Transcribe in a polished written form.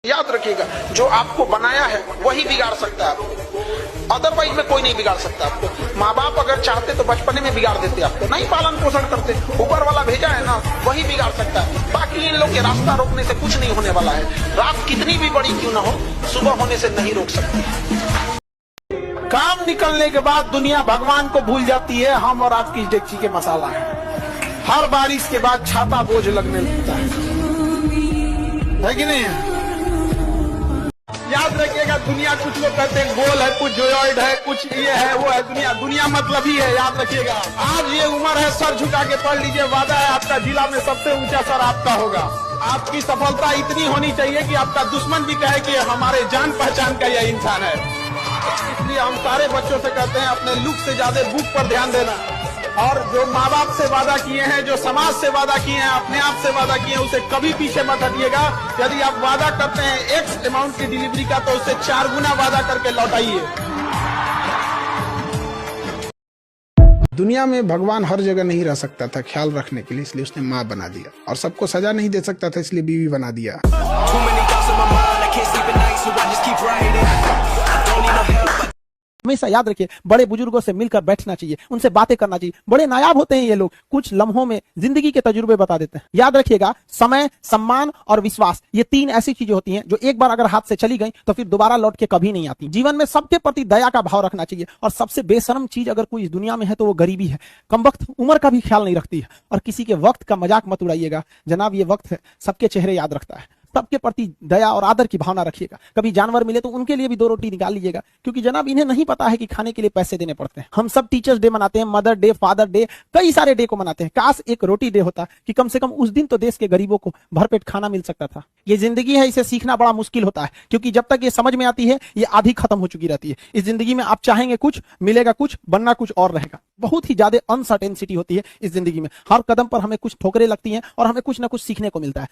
याद रखिएगा, जो आपको बनाया है वही बिगाड़ सकता है आपको, अदरवाइज में कोई नहीं बिगाड़ सकता आपको। माँ बाप अगर चाहते तो बचपने में बिगाड़ देते आपको, नहीं पालन पोषण करते, ऊपर वाला भेजा है ना, वही बिगाड़ सकता है। बाकी इन लोग के रास्ता रोकने से कुछ नहीं होने वाला है। रात कितनी भी बड़ी क्यों ना हो, सुबह होने से नहीं रोक सकती। काम निकलने के बाद दुनिया भगवान को भूल जाती है, हम और आपकी डेगची के मसाला है। हर बारिश के बाद छाता बोझ लगने लगता है कि नहीं? याद रखिएगा, दुनिया कुछ लोग कहते हैं गोल है, कुछ जोयॉइड है, कुछ ये है वो है। दुनिया मतलब ही है, याद रखिएगा। आज ये उम्र है, सर झुका के पढ़ लीजिए, वादा है आपका जिला में सबसे ऊंचा सर आपका होगा। आपकी सफलता इतनी होनी चाहिए कि आपका दुश्मन भी कहे कि हमारे जान पहचान का यह इंसान है। इसलिए हम सारे बच्चों से कहते हैं, अपने लुक से ज्यादा बुक पर ध्यान देना, और जो माँ बाप से वादा किए हैं, जो समाज से वादा किए हैं, अपने आप से वादा किए हैं, उसे कभी पीछे मत हटिएगा। यदि आप वादा करते हैं एक्स अमाउंट की डिलीवरी का, तो उससे 4 गुना वादा करके लौटाइए। दुनिया में भगवान हर जगह नहीं रह सकता था ख्याल रखने के लिए, इसलिए उसने माँ बना दिया। और सबको सजा नहीं दे सकता था, इसलिए बीवी बना दिया। हमेशा याद रखिए, बड़े बुजुर्गों से मिलकर बैठना चाहिए, उनसे बातें करना चाहिए। बड़े नायाब होते हैं ये लोग, कुछ लम्हों में जिंदगी के तजुर्बे बता देते हैं। याद रखिएगा, समय, सम्मान और विश्वास, ये 3 ऐसी चीजें होती हैं जो एक बार अगर हाथ से चली गई तो फिर दोबारा लौट के कभी नहीं आती। जीवन में सबके प्रति दया का भाव रखना चाहिए, और सबसे बेशर्म चीज अगर कोई इस दुनिया में है तो वो गरीबी है। कमबख्त उम्र का भी ख्याल नहीं रखती है, और किसी के वक्त का मजाक मत उड़ाइएगा। जनाब, ये वक्त है, सबके चेहरे याद रखता है। सबके प्रति दया और आदर की भावना रखिएगा। कभी जानवर मिले तो उनके लिए भी 2 रोटी निकाल लीजिएगा, क्योंकि जनाब इन्हें नहीं पता है कि खाने के लिए पैसे देने पड़ते हैं। हम सब टीचर्स डे मनाते हैं, मदर डे, फादर डे, कई सारे डे को मनाते हैं। काश एक रोटी डे होता कि कम से कम उस दिन तो देश के गरीबों को भरपेट खाना मिल सकता था। ये जिंदगी है, इसे सीखना बड़ा मुश्किल होता है, क्योंकि जब तक ये समझ में आती है ये आधी खत्म हो चुकी रहती है। इस जिंदगी में आप चाहेंगे कुछ, मिलेगा कुछ, बनना कुछ और रहेगा। बहुत ही ज्यादा अनसर्टेनिटी होती है इस जिंदगी में। हर कदम पर हमें कुछ ठोकरें लगती हैं और हमें कुछ ना कुछ सीखने को मिलता है।